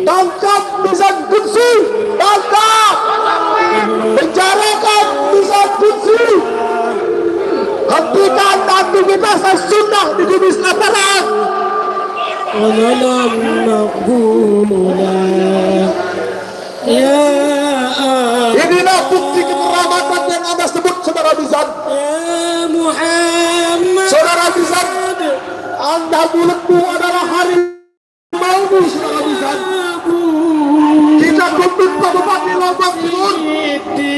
Tangkap bisa kunci, tangkap, penjarakan bisa kunci, hentikan aktivitas sunnah di Kudus Aparat. Inilah bukti kekeramatan yang Anda sebut, saudara Bizan. Saudara Bizan, Anda mulutmu adalah harimau, saudara Bizan. Kita tuntut Pak Bupati Lombok Timur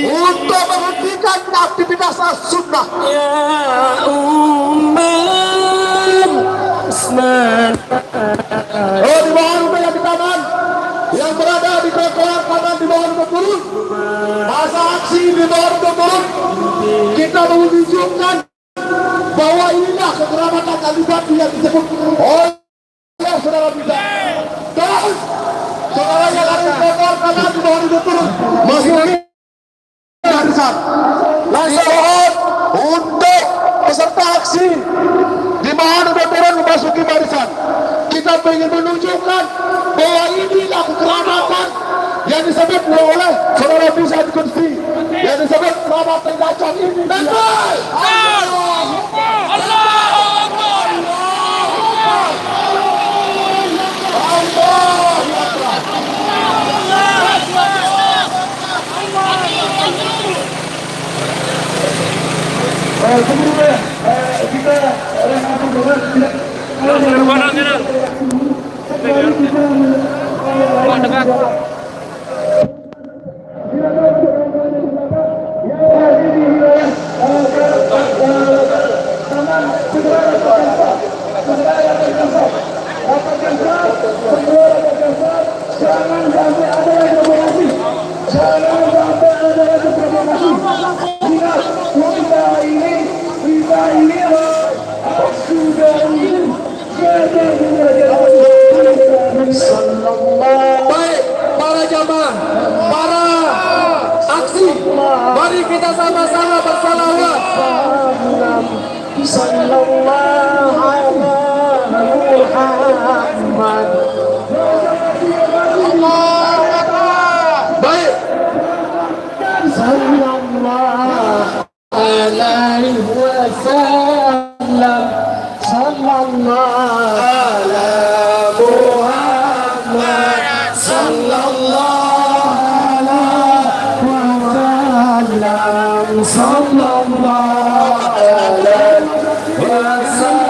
untuk menghentikan aktivitas sunnah. Oh, di bawah rumah yang di kanan, yang berada di trotoar kanan di bawah rumah turun, masa aksi di bawah rumah turun, kita menunjukkan bahwa inilah kekeramatan Alibati yang disebut oleh saudara bisa. Dan saudara yang ada di trotoar kanan di bawah rumah turun masih lagi barisan. Langsung mohon untuk peserta aksi di bawah rumah turun memasuki barisan. Kita ingin menunjukkan bahwa inilah kekeramatan yang disebut oleh saudara bisa dikunci, yang disebut selamat tindakan ini. Sebelumnya kita langsung dengar tidak baik para jamaah, para aksi, mari kita sama-sama bersalawat. Sallallahu alaihi Muhammad. Baik. Sallallahu alaihi wasallam. Sallallahu alaihi Muhammad. Sallallahu alaihi wasallam.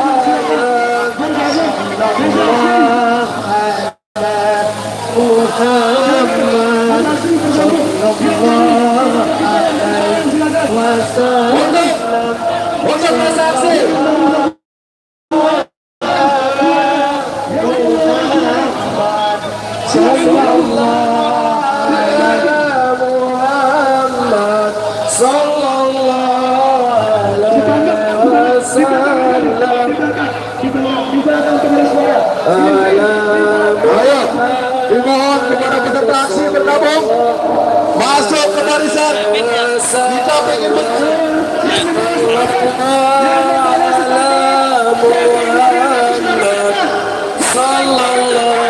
Sallallahu alaihi dimohon kepada peserta aksi bergabung masuk ke barisan. Kita ingin sallallahu alaihi wasallam. Sallallahu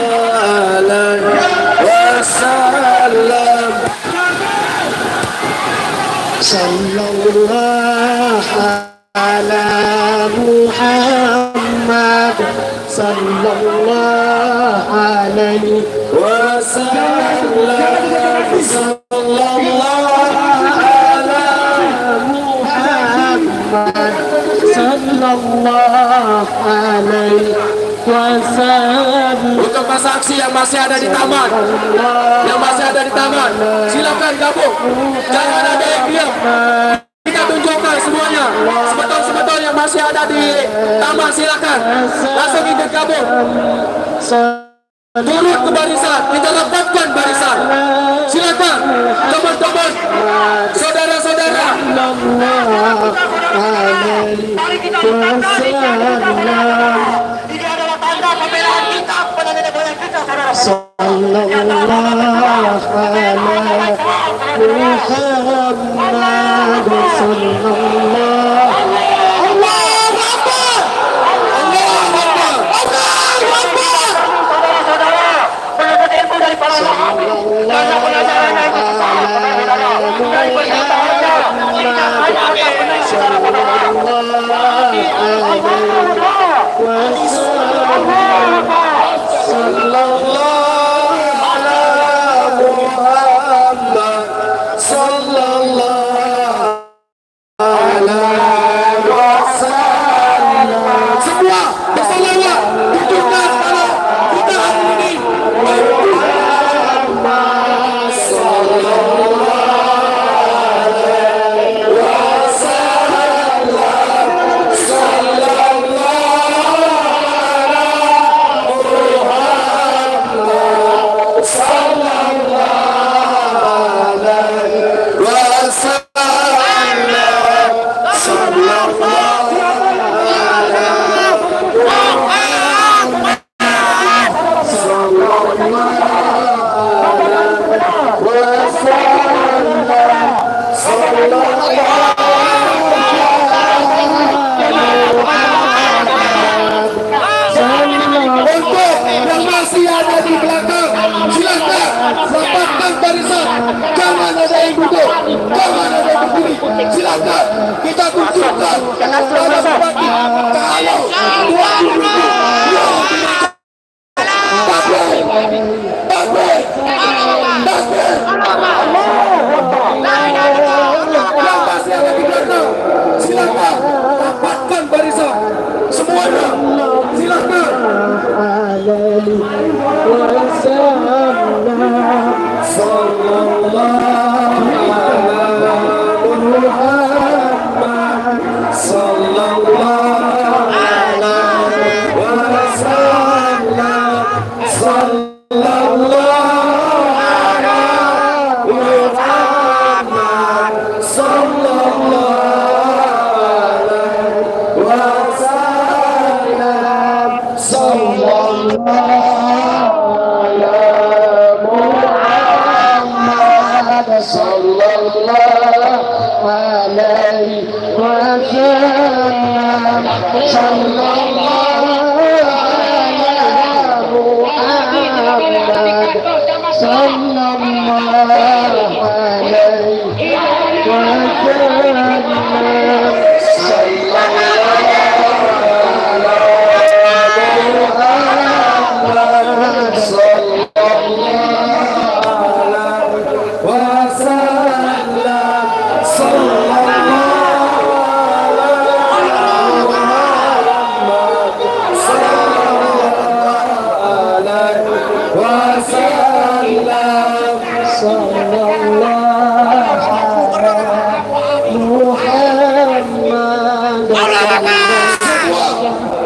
alaihi wasallam. Untuk masa aksi yang masih ada di taman, silakan gabung, jangan ada yang diam. Kita tunjukkan semuanya, sebetulnya yang masih ada di taman, silakan langsung ikut gabung. Turun ke barisan, kita rapatkan barisan. Silakan teman-teman, saudara-saudara. Mari kita bertanda. Ini adalah tanda pembelaan kita kepada nenek moyang kita, saudara. Sallallahu ala Muhammad sallallahu. Allahu Akbar. Allahu Akbar. Allahu Akbar. Saudara-saudara, menuntut ilmu dari para ulama karena pengajarannya itu sesat, saudara-saudara. Dari pernyataannya tidak hanya atas benar, saudara-saudara. Silakan kita tunjukkan kalau silakan rapatkan barisan semuanya, silakan.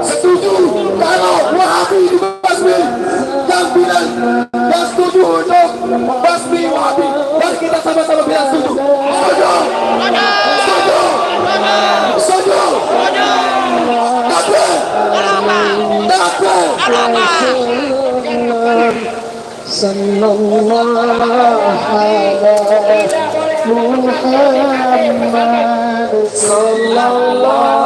Setuju kalau Wahabi dibasmi, yang bilang yang setuju untuk basmi Wahabi, mari kita sama-sama bilang setuju. Setuju, setuju, setuju. Takbir, takbir. Sallallahu alaihi Muhammad sallallahu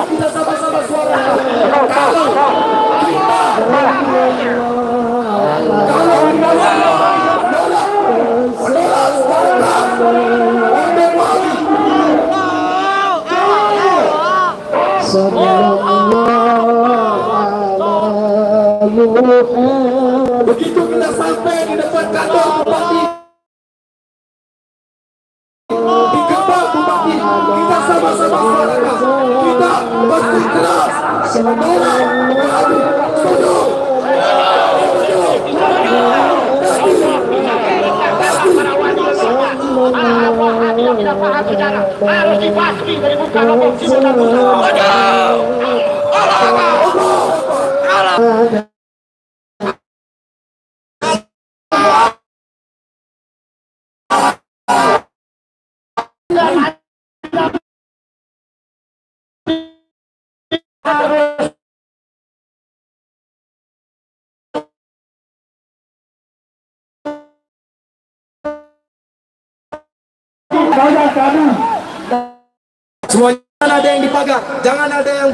kita sama-sama suara. Kalau kita Begitu kita sampai di depan kantor bupati, di gerbang bupati, kita sama-sama suarakan, kita berhenti keras, menolak, beradu, setuju. Harus dibasmi dari muka Lombok Timur dan Nusa. Semuanya ada yang dipagar, jangan ada yang